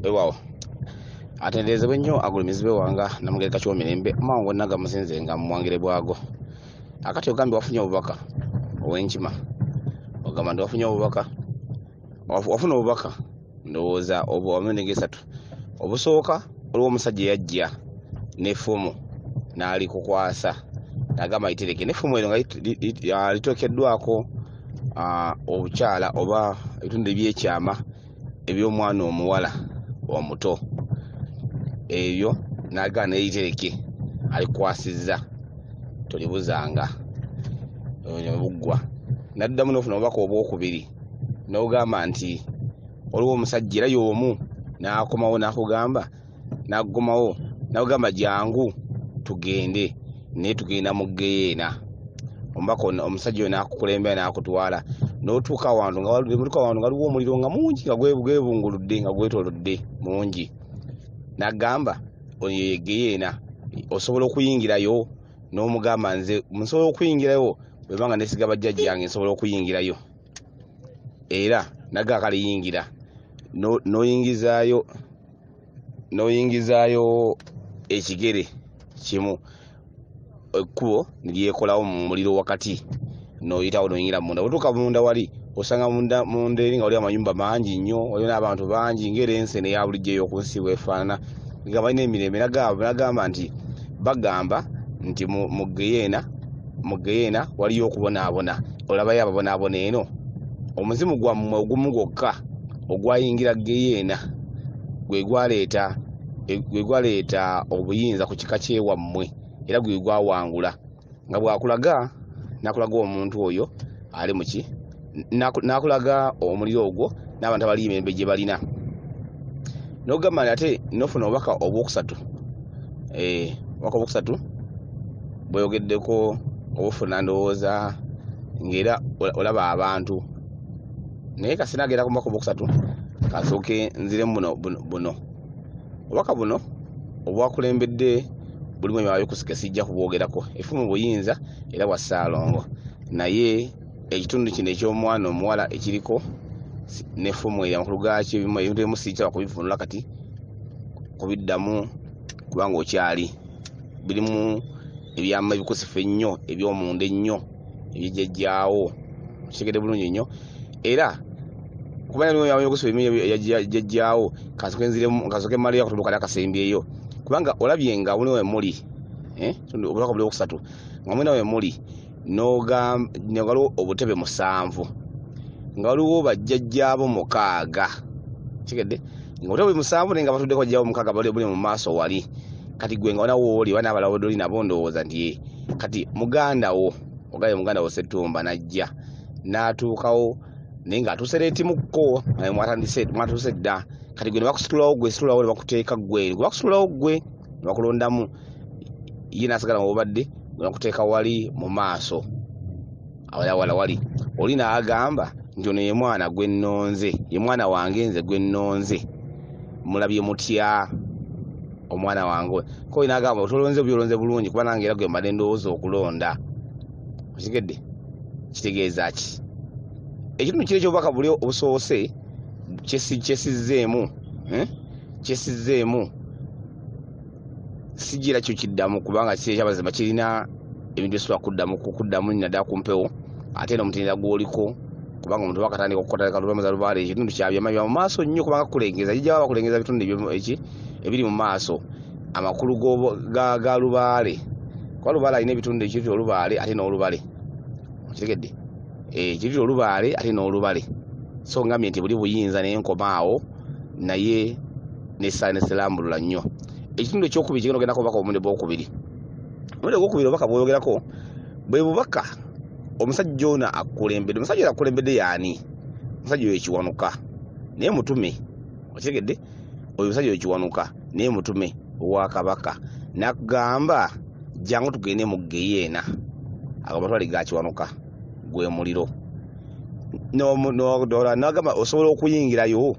Ewawo atendezebwe nnyo agulumizibwe wanga Namugereka Kyomirembe mangu naga musinze nga mumwangire bwago akati ogambye wafunye obubaka ow'enkima ogamba ndi wafunye obubaka wafuna obubaka ndowooza emirundi esatu obusooka olwo omusajja yajja n'effumu n'ali kukwasa n'agamba litereke n'effumu eno nga litokeddwako obukyala oba ebitundu ebyekyama eby'omwana omuwala omuto ebyo n'agamba n'eritereke alikwasizza tolibuzanga buggwa n'addamu n'ofuna obubaka obwokubiri n'ogamba nti oliwo omusajja era y'omu n'akomawo n'akugamba n'agomawo n'akugamba jangu tugende naye tugenda mu Geyeena omubaka omusajja oyo n'akukulembera n'akutwala n'otuuka awantu nga waliwo omuliro nga mungi nga gwebunguludde nga gwetoolodde mungi n'agamba oyo Geyeena osobola okuyingirayo n'omugamba nze nsobola okuyingirayo bwebanga nesiga bajjajjange nsobola okuyingirayo era naga kale yingira n'oyingizaayo ekigere kimu ekkubo neryekolawo mu muliro wakati n'oyitawo n'oyingira munda bwetuuka munda wali osanga munda eri nga wali amayumba mangi nnyo waliwo n'abantu bangi ng'era ensi neya bulijjo ey'okunsi bwefaanana nga balina emirembe n'agamba nti bagamba nti mu Geyeena waliyo okubonaabona olabayo ababonaabona eno omuzimu gwammwe ogumu gwokka ogwayingira Geyeena gwe gwaleeta obuyinza ku kika kyewammwe era gwe gwawangula nga bwakulaga nakulaga omuntu oyo ali muki nakulaga omuliro ogwo n'abantu abali emirembe gye balina n'ogamba nti ate nofuna obubaka obwokusatu obubaka obwokusatu bweyogeddeko obufuna ndowooza ng'era olaba abantu naye kasina agenda ku bubaka obwokusatu kasooke nziremu buno obubaka buno obwakulembedde bulimu ebyayo kusika sijja kubwogerako effumu buyinza era bwa Ssaalongo naye ekitundu kino eky'omwana omuwala ekiriko n'effumu eri amakulu gaakyo ebintu ebimu sikyaba kubifunula kati kubiddamu kubanga okyali birimu ebyama ebikusifu ennyo eby'omunda ennyo ebyejjajjaawo kitegedde bulungi nnyo era kubanga nibyama ebikusifu ebimu ebyejjajjaawo kasooke mmaliyo akatundu kali akasembyeyo kubanga olabye nga muli we muli obubaka buli okusatu nga mwina we muli nga waliwo obutebe 7 nga waliwo bajjajjaabo 6 kitegedde nga obutebe 7 naye nga batuddeko jjaabo 6 buli mu maaso wali kati gwe nga wanawo oli bana abalawodoli nabo ndowooza nti kati mugandawo ogaye mugandawo Ssettumba najja n'atuukawo naye ng'atuuse leetimukko mwatandise dda kati gwe ne bakusitulawo gwe situlawo ne bakuteeka gwe bakusitulawo gwe ne bakulondamu ye n'asigala mu bubadde gwe bakuteeka wali mu maaso awala wali oli n'agamba nti ono ye mwana gwe nnonze ye mwana wange nze gwe nnonze mulabye mutya omwana wange ko n'agamba otolonze byolonze bulungi kuba nange era gwe mbadde ndowooza okulonda okitegedde kitegeeza ki ekitundu kiri ekyobubaka buli obusoose kyesizzeemu sigira kyo kiddamu kubanga kiri ekyabazimba kirina ebintu ebisobola kuddamu naddala ku mpewo ate n'omutendera gw'oliko kubanga omuntu bakatandika okukota kalubamaza lubaale ekitundu kyabyama bya mu maaso nnyo kubanga kulengeza jijja bakulengeza ebitundu ebiri mu maaso amakulu ga lubaale kuba lubaale alina ebitundu ekiri olubaale ate n'olubale okitegedde ekiri olubaale ate n'olubale so ngambye nti buli buyinza naye nkomaawo naye nesalambulula nnyo ekitundu ekyokubiri kigenda ogendako obubaka omulundi bwokubiri omulundi gwokubiri obubaka bwoyogerako bwe bubaka omusajja ono akulembedde omusajja ono akulembedde yaani omusajja oyo Kiwanuka naye mutume okitegedde oyo omusajja oyo Kiwanuka naye mutume owa Kabaka nakugamba jangu tugende mu Geyeena agamatwale ga Kiwanuka gwe muliro n'agamba osobola okuyingirayo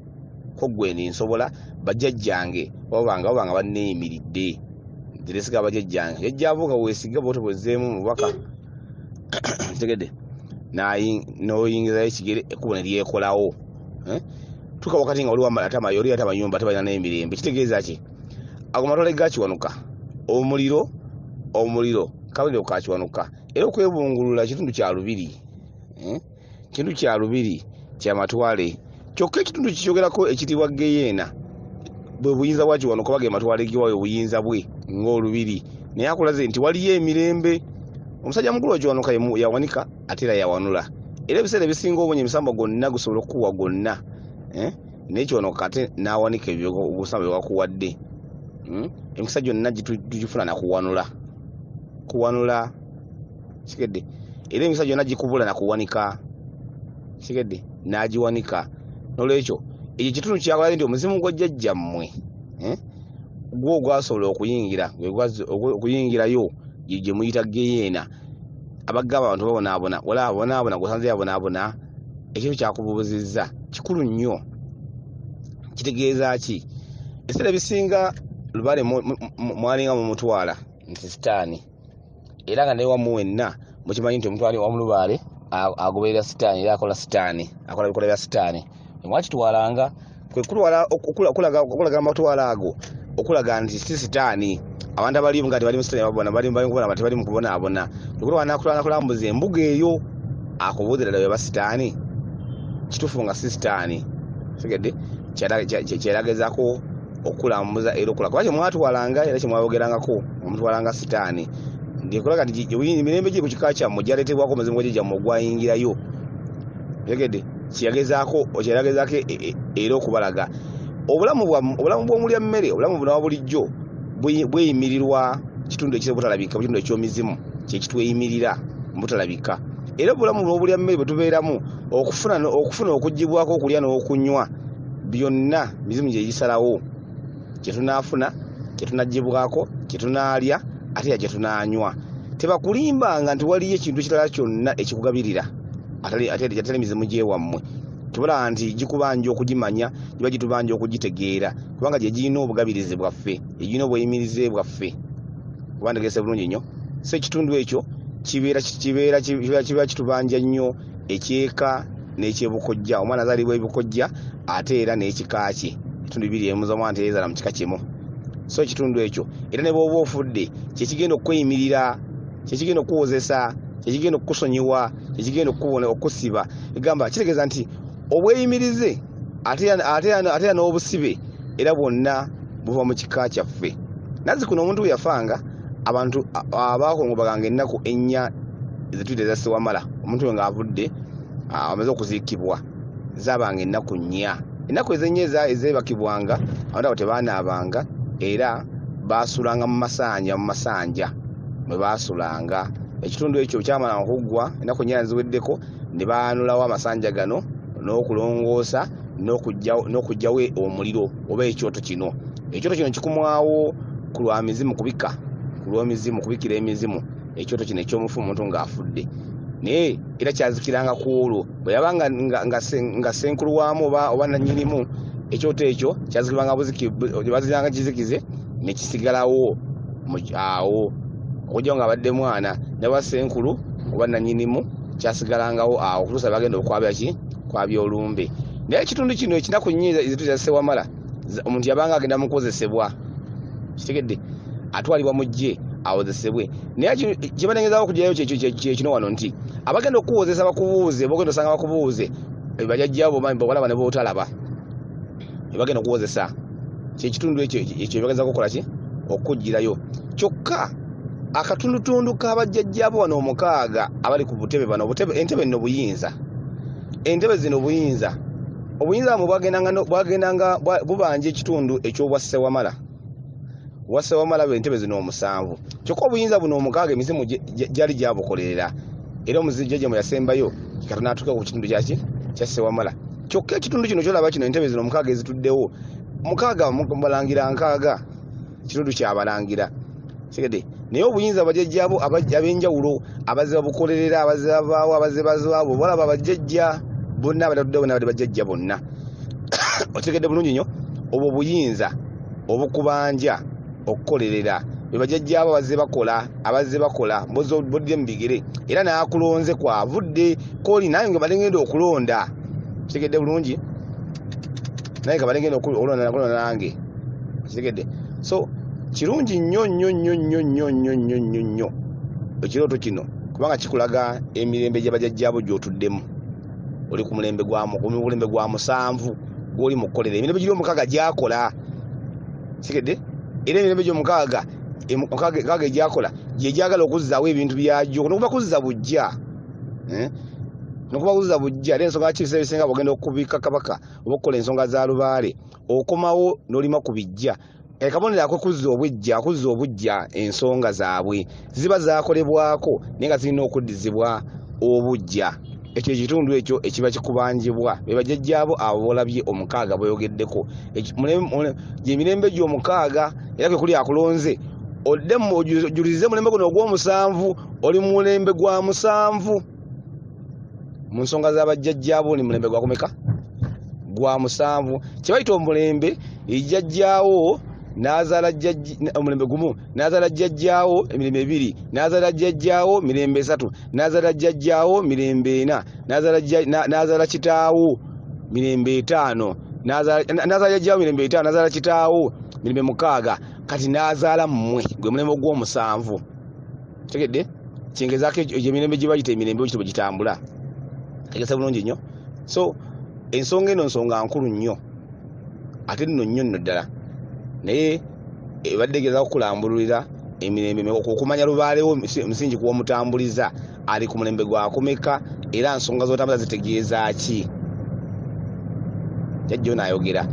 ko gwe nsobola bajjajjange obanga banneeyimiridde nziresiga bajjajjange jajjaabo nga weesiga bote bwezeemu mubaka tegedde n'oyingizayo ekigere ekkubo ne lyekolawo tuka wakati nga oliwa atama yori atama nyumba tabalina n'emirembe kitegeeza ki agomatole gakiwanuka omuliro kabuliro kakiwanuka era okwebungulula kitundu kya lubiri kintu kya lubiri kya matwale kyokka ekitundu kikyogerako ekitibwa geyeena bwe buyinza bwakiwanuka bage matwale giwayo obuyinza bwe ng'olubiri naye akulaze nti waliyo emirembe omusajja mukulu okiwanuka yawanika ate era yawanula era ebiseera ebisinga obonye emisambo gonna gusobola okukuwa gonna n'ekiwanuka ate n'awanika obusambo bwe wakuwadde emikisa gyonna tugifuna nakuwanula kikedde era emikisa gyonna gikubula nakuwanika kikedde n'agiwanika nolwekyo ekyo kitundu kyakolaze nti omuzimu gwa jjajjammwe gwo gwasobola okuyingirayo gye muyita geyeena abagamba abantu babonaabona wala abonaabona gwosanze yabonaabona ekyo kyakububuzizza kikulu nnyo kitegeeza ki ebiseera ebisinga lubale mwalinga mumutwala nti sitaani era nga newamu wenna mukimanyi nti omutwale wamulubaale agoberera sitaani era akola bikola bya sitaani mwakitwalanga kwe okulaga amatwala ago okulaga nti si sitaani abantu abalimu nga tebali mu sitaani babona bali tebali mu kubonaabona nakulambuza embuga eyo akubuuzira ddala bwe basitaani kituufu nga si sitaani tegedde kyeragezaako okulambuza era okulaga kuba kyemwatwalanga era kyemwayogerangako omutwalanga sitaani ndikulaga nti emirembe giri ku kika kyammwe gyaleetebwako omuzimu gwagyammwe ogwayingirayo tegedde kyeragezaako era okubalaga obulamu bw'omulya mmere obulamu buno bulijjo bweyimirirwa kitundu ekibutalabika kitundu ekyomizimu kyekitweyimirira mubutalabika era obulamu bw'obulya mmere bwe tubeeramu okufuna okugibwako okulya n'okunywa byonna mizimu gye gisalawo kyetunaafuna kyetunagibwako kyetunaalya ate era kyetunaanywa tebakulimbanga nti waliyo ekintu ekirala kyonna ekikugabirira atali mizimu gyewammwe tubala nti gikubanja okugimanya giba gitubanja okugitegeera kubanga gye girina obugabirizi bwaffe egirina obweyimirize bwaffe kuba ntegese bulungi nnyo so ekitundu ekyo kibeera kitubanja nnyo ekyeka n'ekyebukojja omwana azaalibwa ebukojja ate era n'ekika kye ebitundu bibiri emuzamwana teyezaala mu kika kimu so ekitundu ekyo era ne bw'oba ofudde kyekigenda okweyimirira kyekigenda okuwozesa kyekigenda okukusonyiwa kyekigenda okusiba egamba kitegeeza nti obweyimirize ate n'obusibe era bwonna buva mu kika kyaffe nazi kuno omuntu bwe yafanga abantu abakongobaganga ennaku ennya ezituyita eza Sewamala omuntu we ng'avudde amaze okuziikibwa zaabanga ennaku nnya ennaku ezennya ezeebakibwanga abantu abo tebaanaabanga era baasulanga mu masanja mwe baasulanga ekitundu ekyo kyamala okuggwa ennaku nnya ziweddeko ne baanulawo amasanja gano n'okulongoosa n'okugyawo omuliro oba ekyoto kino kikumwawo ku lwa mizimu kubika ku lw'emizimu kubikira emizimu ekyoto kino ekyomufu omuntu ng'afudde naye era kyazikiranga ku olwo bwe yabanga nga senkulu waamu oba nannyinimu ekyoto ekyo kyazikibanga baziranga kizikize ne kisigalawo awo okujja nga abadde mwana ne bwa senkulu oba nannyinimu kyasigalangawo awo okutuusa bagenda okwabya olumbe naye ekitundu kino ekinaku nnyo ezitu za Sewamala omuntu yabanga agenda mu kukozesebwa kitegedde atwalibwa mu ggye awozesebwe naye kyebatengezaako okugirayo kyekino wano nti abagenda okuwozesa bakubuuze bogenda osanga bakubuuze bajajjaabo bawalaba ne bootalaba ebagenda okuwozesa kyekitundu ekyo ebagezaako okukola ki okugirayo kyokka akatundutundu k'abajjajjaabo wano omukaaga abali ku butebe bano entebe nno buyinza entebe zino obuyinza bwe bwagendanga bubanja ekitundu eky'obwa Sewamala wa Sewamala entebe zino 7 kyokka obuyinza buno omukaaga emizimu gyali gyabukolerera era omuzijja mwe yasembayo kati n'atuuka ku kitundu kya Sewamala kyokka ekitundu kino kyolaba kino entebe zino omukaaga ezituddewo mukaaga balangira nkaaga kitundu kyabalangira kigede naye obuyinza bajjajjaabo ab'enjawulo abazze babukolerera abazze babaawo abazze bazwaabo balaba bajjajja bonna abatuddewo n'abali bajjajja bonna otegedde bulungi nnyo obwo obuyinza obukubanja okukolerera be bajjajjaabo abazze bakola bodde mu bigere era n'akulonze kwavudde kooli naye nga balengenda okulonda kitegedde bulungi naye kabale ngenda okulonda nange kitegedde. So kirungi nnyo ekirooto kino kubanga kikulaga emirembe gy'abajjajjaabo gy'otuddemu. Oli ku mulembe gwa 7 gw'oli mu kukolera emirembe giri 6 gyakola kitegedde. Era emirembe gy'omukaaga egyakola gyegyagala okuzzaawo ebintu byagyo nokuba kuzza bujja era ensonga kiisa ebisinga bwogenda okubika kabaka oba okukola ensonga za lubaale okomawo n'olima ku bijja. Kabonero akuzza obujja ensonga zaabwe ziba zaakolebwako naye nga zirina okuddizibwa obujja. Ekyo ekitundu ekyo ekiba kikubanjibwa be bajjajjaabo abo boolabye 6 bweyogeddeko gyemirembe gy'omukaaga era kwe kuli akulonze oddemu ojulize mulembe guno ogw'omusanvu oli mulembe gwa 7 mu nsonga z'abajjajjaabo ni mulembe gwa kumeka gwa 7 kyebayita omulembe ejjajjaawo n'azaala omulembe gumu n'azaala jjajjaawo emirembe 2 n'azaala jjajjaawo mirembe 3 n'azaala jjajjaawo mirembe 4 n'azaala kitaawo mirembe 5 n'azaala jjajjaawo mirembe 5 n'azaala kitaawo mirembe 6 kati n'azaala mmwe gwe mulembe gw'omusanvu tegedde kyengezaako emirembe gye bayita emirembe ekitabo gitambula tegesa bulungi nnyo. So ensonga eno nsonga nkulu nnyo ate nno nnyo ddala naye ebadde gezaako kulambululira emirembe okumanya lubaalewo musingi kuwomutambuliza ali ku mulembe gwa kumeka era nsonga z'otambuza zitegeeza ki jjajjo n'ayogera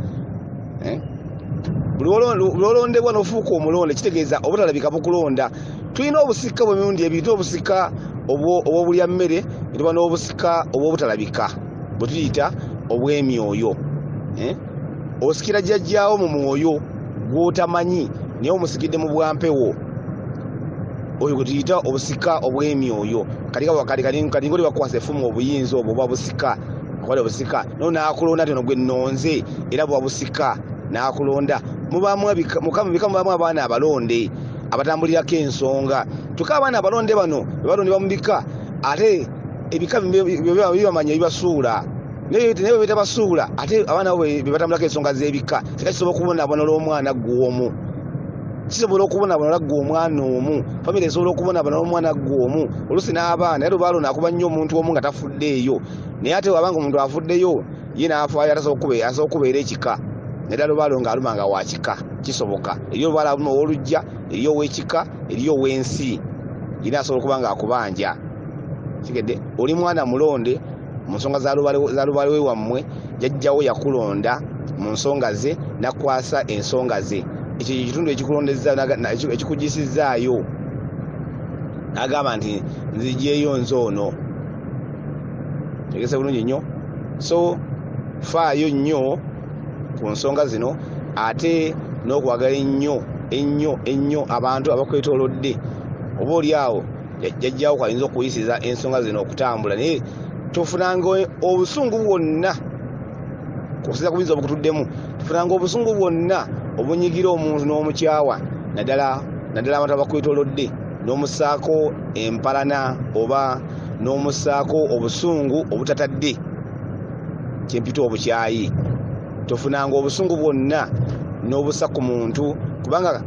buli olondebwa n'ofuuka omulonde kitegeeza obutalabika bukulonda. Tulina obusika bw'emirundi ebiri, obusika obw'obulya mmere ne tuba n'obusika obw'obutalabika bwe tuyita obw'emyoyo. Osikira jjajjaawo mu mwoyo gw'otamanyi naye omusikidde mu bwampewo oyo gwe tuyita obusika obw'emyoyo. Kati ngoli bakwasa effumu obuyinza obwo bwa busika akwali obusika no n'akulonda nti ono gwe nnonze era bwa busika n'akulonda. Mukama bikamu bamu abaana abalonde abatambulirako ensonga tuka abaana abalonde bano balonde bamubika ate ebika bibamanya bibasuula naye bitabasuula ate abaana bo bebatambulako ensonga z'ebika tekakisobola okubonaabonala omwana gw'omu kisobola okubonaabonala gw'omwana omu famire esobola okubonaabonala omwana gw'omu oluusi n'abaana era lubaalo naakuba nnyo omuntu omu nga tafuddeeyo naye ate wabanga omuntu afuddeyo ye n'afaayo atasobola okubeera ekika naddala lubaalo ng'aluma nga wa kika kisoboka. Eriyo olubaalo aluma ow'olujja eriyo ow'ekika eriyo ow'ensi yina asobola okuba ng'akubanja kigedde. Oli mwana mulonde mu nsonga za lubaale we wammwe jjajjawo yakulonda mu nsonga ze nakwasa ensonga ze. Ekyo ekitundu ekikulondezza ekikugisizzaayo n'agamba nti nzigyeyo nze ono tegese bulungi nnyo. So faayo nnyo ku nsonga zino ate n'okwagala ennyo abantu abakwetoolodde. Oba oli awo jjajjaawo kwayinza okuyisiza ensonga zino okutambula naye tofunanga obusungu bwonna kusinza ku buyinza obukutuddemu tufunanga obusungu bwonna obunyigira omuntu n'omukyawa naddala abantu abakwetoolodde n'omusaako empalana oba n'omusaako obusungu obutatadde kyempita obukyayi. Tofunanga obusungu bwonna n'obusa ku muntu kubanga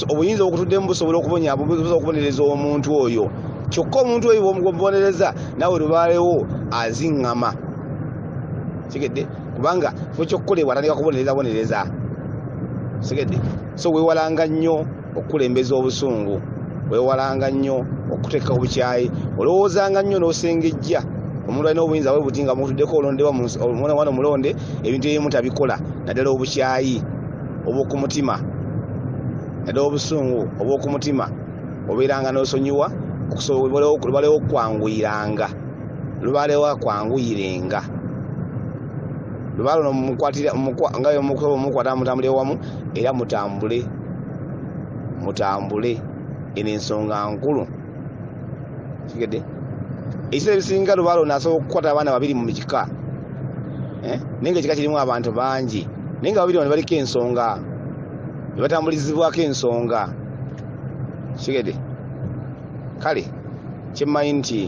obuyinza obukutuddemu busobola okubonereza omuntu oyo kyokka omuntu oyo bwomubonereza nawe lubaalewo aziŋŋama kigedde kubanga kifo kyokkolebwa atandika kubonereza kigedde. So weewalanga nnyo okukulembeza obusungu, weewalanga nnyo okuteeka obukyayi, olowoozanga nnyo n'osengejja omuntu alina obuyinza bwe buti nga mutuddeko olondebwa wano mulonde ebintu ebimu tabikola naddala obukyayi obw'okumutima naddala obusungu obw'okumutima obeeranga n'osonyiwa lubaalewo okwanguyiranga lubaalewo akwanguyirenga lubaale ono nga mukwata mutambule wamu era mutambule eno ensonga nkulu kigedde. Ekiseera ebisinga lubaale ono asobola okukwata abaana 2 mu kika naye ngaekika kirimu abantu bangi naye nga 2 bano baliko ensonga batambulizibwako ensonga kigedde. Kale kyemmanyi nti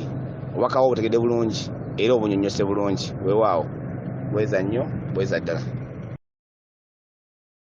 obubaka bwo butegedde bulungi era obunyonyose bulungi weewaawo bweza nnyo bweza ddala.